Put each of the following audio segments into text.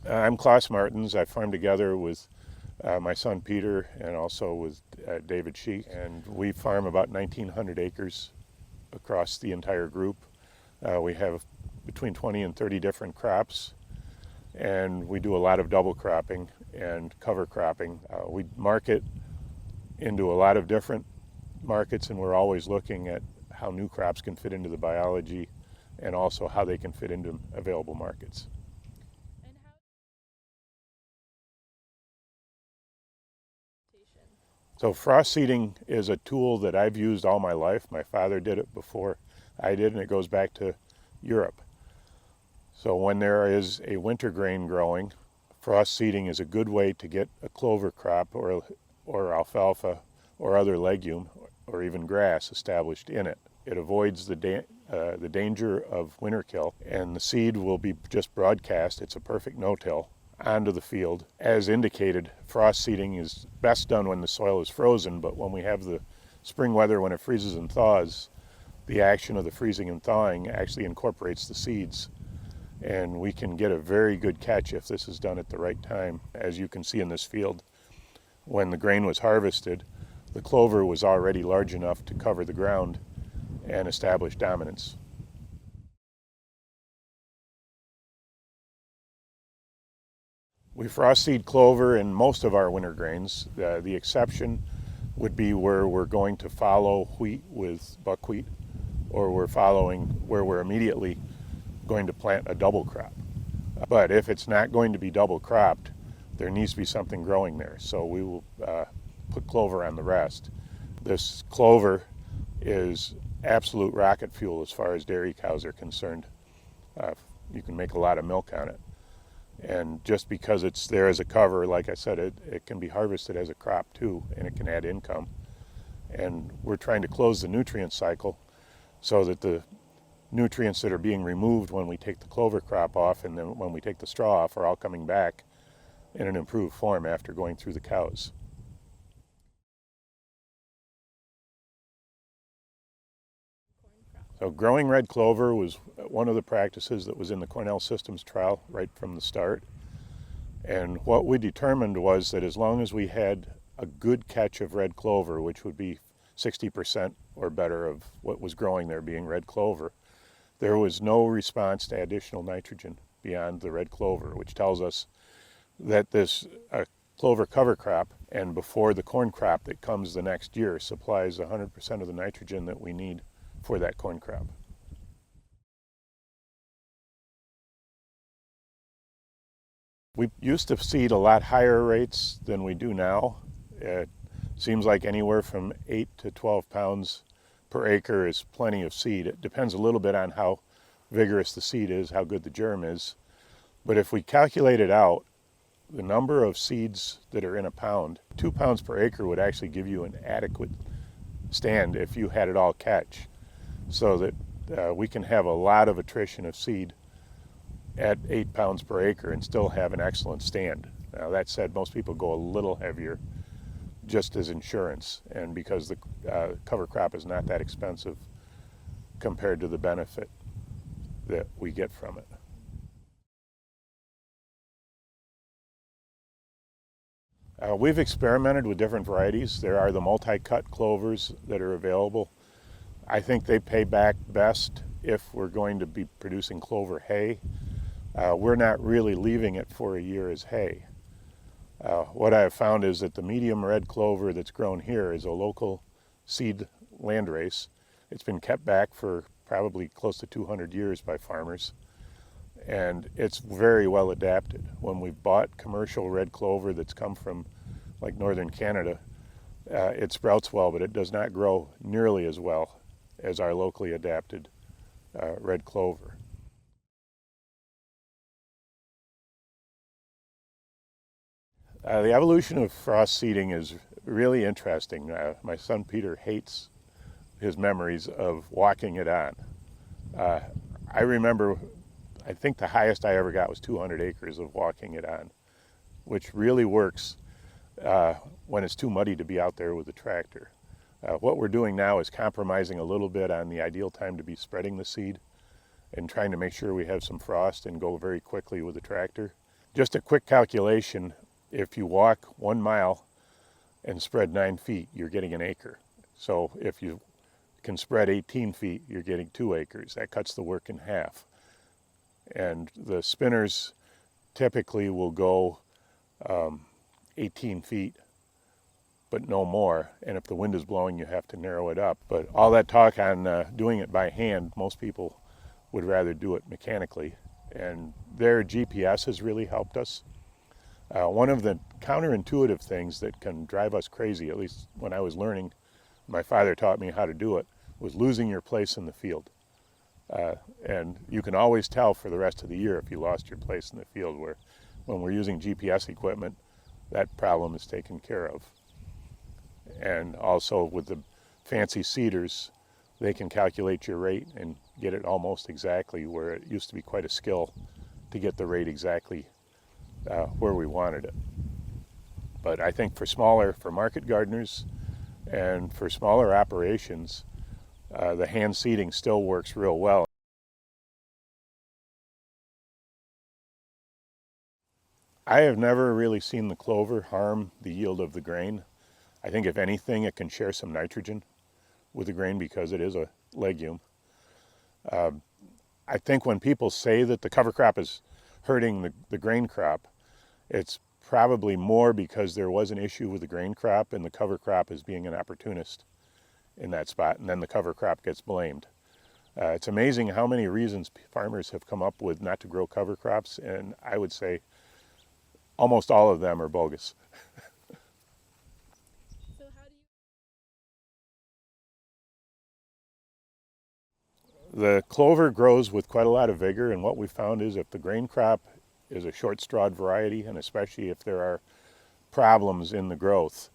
I'm Klaas Martens. I farm together with my son Peter and also with David Sheik, and we farm about 1,900 acres across the entire group. We have between 20 and 30 different crops, and we do a lot of double cropping and cover cropping. We market into a lot of different markets, and we're always looking at how new crops can fit into the biology and also how they can fit into available markets. So frost seeding is a tool that I've used all my life. My father did it before I did, and it goes back to Europe. So when there is a winter grain growing, frost seeding is a good way to get a clover crop or alfalfa or other legume or even grass established in it. It avoids the danger of winter kill, and the seed will be just broadcast. It's a perfect no-till onto the field. As indicated, frost seeding is best done when the soil is frozen, but when we have the spring weather, when it freezes and thaws, the action of the freezing and thawing actually incorporates the seeds, and we can get a very good catch if this is done at the right time. As you can see in this field, when the grain was harvested, the clover was already large enough to cover the ground and establish dominance. We frost seed clover in most of our winter grains. The exception would be where we're going to follow wheat with buckwheat, or where we're immediately going to plant a double crop. But if it's not going to be double cropped, there needs to be something growing there. So we will put clover on the rest. This clover is absolute rocket fuel as far as dairy cows are concerned. You can make a lot of milk on it. And just because it's there as a cover, like I said, it can be harvested as a crop too, and it can add income. And we're trying to close the nutrient cycle so that the nutrients that are being removed when we take the clover crop off and then when we take the straw off are all coming back in an improved form after going through the cows. So growing red clover was one of the practices that was in the Cornell Systems trial right from the start. And what we determined was that as long as we had a good catch of red clover, which would be 60% or better of what was growing there being red clover, there was no response to additional nitrogen beyond the red clover, which tells us that this clover cover crop and before the corn crop that comes the next year supplies 100% of the nitrogen that we need for that corn crop. We used to seed a lot higher rates than we do now. It seems like anywhere from 8 to 12 pounds per acre is plenty of seed. It depends a little bit on how vigorous the seed is, how good the germ is. But if we calculate it out, the number of seeds that are in a pound, 2 pounds per acre would actually give you an adequate stand if you had it all catch, so that we can have a lot of attrition of seed at 8 pounds per acre and still have an excellent stand. Now that said, most people go a little heavier just as insurance, and because the cover crop is not that expensive compared to the benefit that we get from it. We've experimented with different varieties. There are the multi-cut clovers that are available. I think they pay back best if we're going to be producing clover hay. We're not really leaving it for a year as hay. What I have found is that the medium red clover that's grown here is a local seed landrace. It's been kept back for probably close to 200 years by farmers, and it's very well adapted. When we've bought commercial red clover that's come from like northern Canada, it sprouts well, but it does not grow nearly as well as our locally adapted red clover. The evolution of frost seeding is really interesting. My son Peter hates his memories of walking it on. I remember, I think the highest I ever got was 200 acres of walking it on, which really works when it's too muddy to be out there with a tractor. What we're doing now is compromising a little bit on the ideal time to be spreading the seed and trying to make sure we have some frost and go very quickly with the tractor. Just a quick calculation, if you walk 1 mile and spread 9 feet, you're getting an acre. So if you can spread 18 feet, you're getting 2 acres. That cuts the work in half. And the spinners typically will go 18 feet, but no more. And if the wind is blowing, you have to narrow it up. But all that talk on doing it by hand, most people would rather do it mechanically. And their GPS has really helped us. One of the counterintuitive things that can drive us crazy, at least when I was learning, my father taught me how to do it, was losing your place in the field. And you can always tell for the rest of the year if you lost your place in the field, where when we're using GPS equipment, that problem is taken care of. And also with the fancy seeders, they can calculate your rate and get it almost exactly, where it used to be quite a skill to get the rate exactly where we wanted it. But I think for market gardeners and for smaller operations, the hand seeding still works real well. I have never really seen the clover harm the yield of the grain. I think if anything, it can share some nitrogen with the grain because it is a legume. I think when people say that the cover crop is hurting the grain crop, it's probably more because there was an issue with the grain crop and the cover crop is being an opportunist in that spot, and then the cover crop gets blamed. It's amazing how many reasons farmers have come up with not to grow cover crops, and I would say almost all of them are bogus. So how do you... The clover grows with quite a lot of vigor, and what we found is if the grain crop is a short-strawed variety, and especially if there are problems in the growth,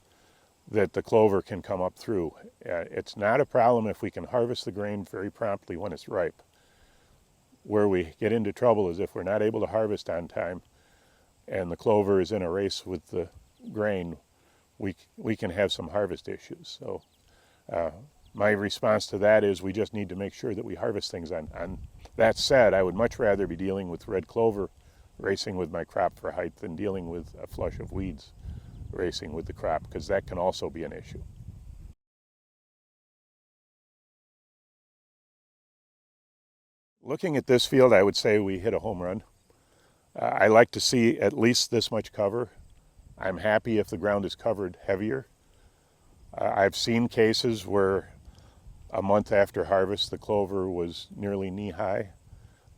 that the clover can come up through. It's not a problem if we can harvest the grain very promptly when it's ripe. Where we get into trouble is if we're not able to harvest on time and the clover is in a race with the grain, we can have some harvest issues. So my response to that is we just need to make sure that we harvest things on. That said, I would much rather be dealing with red clover racing with my crop for height than dealing with a flush of weeds racing with the crop, because that can also be an issue. Looking at this field, I would say we hit a home run. I like to see at least this much cover. I'm happy if the ground is covered heavier. I've seen cases where a month after harvest the clover was nearly knee-high.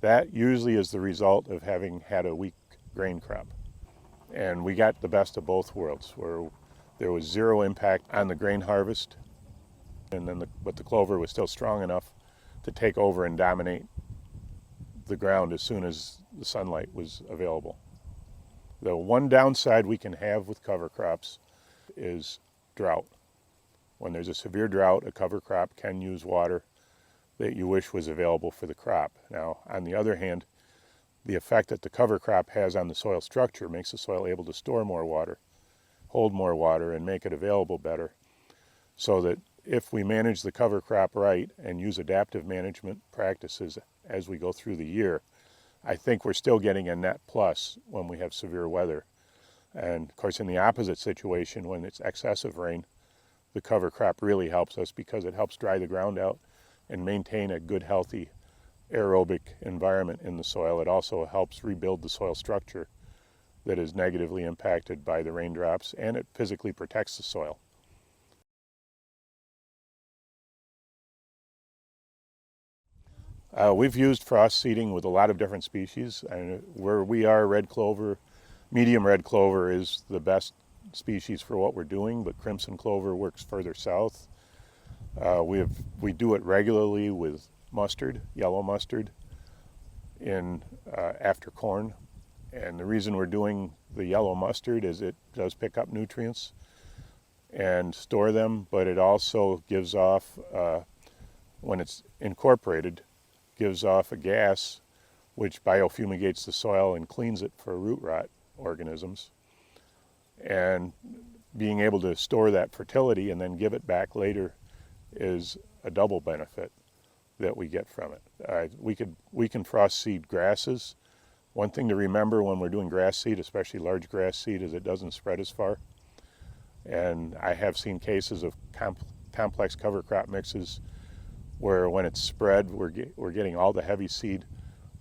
That usually is the result of having had a weak grain crop. And we got the best of both worlds, where there was zero impact on the grain harvest, and then but the clover was still strong enough to take over and dominate the ground as soon as the sunlight was available. The one downside we can have with cover crops is drought. When there's a severe drought, a cover crop can use water that you wish was available for the crop. Now, on the other hand, the effect that the cover crop has on the soil structure makes the soil able to store more water, hold more water, and make it available better. So that if we manage the cover crop right and use adaptive management practices as we go through the year, I think we're still getting a net plus when we have severe weather. And of course, in the opposite situation, when it's excessive rain, the cover crop really helps us because it helps dry the ground out and maintain a good, healthy aerobic environment in the soil. It also helps rebuild the soil structure that is negatively impacted by the raindrops, and it physically protects the soil. We've used frost seeding with a lot of different species, and where we are, red clover, medium red clover is the best species for what we're doing, but crimson clover works further south. We do it regularly with mustard, yellow mustard, after corn. And the reason we're doing the yellow mustard is it does pick up nutrients and store them, but it also gives off, when it's incorporated, gives off a gas which biofumigates the soil and cleans it for root rot organisms. And being able to store that fertility and then give it back later is a double benefit that we get from it. We can frost seed grasses One thing to remember when we're doing grass seed, especially large grass seed, is it doesn't spread as far. And I have seen cases of complex cover crop mixes where when it's spread, we're getting all the heavy seed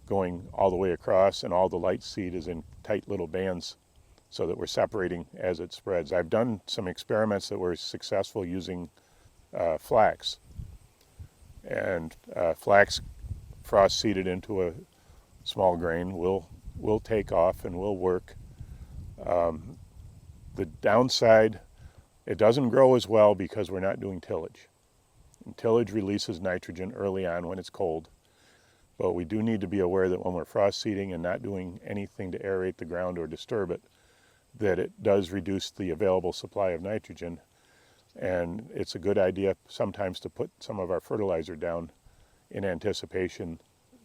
going all the way across, and all the light seed is in tight little bands so that we're separating as it spreads. I've done some experiments that were successful using flax. And flax frost seeded into a small grain will take off and will work. The downside, it doesn't grow as well because we're not doing tillage. And tillage releases nitrogen early on when it's cold. But we do need to be aware that when we're frost seeding and not doing anything to aerate the ground or disturb it, that it does reduce the available supply of nitrogen. And it's a good idea sometimes to put some of our fertilizer down in anticipation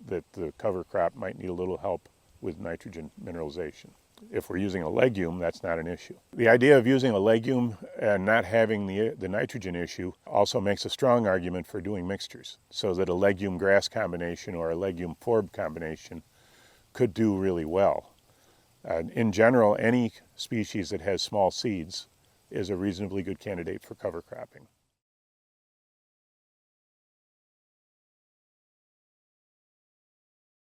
that the cover crop might need a little help with nitrogen mineralization. If we're using a legume, that's not an issue. The idea of using a legume and not having the nitrogen issue also makes a strong argument for doing mixtures, so that a legume grass combination or a legume forb combination could do really well. In general, any species that has small seeds is a reasonably good candidate for cover cropping.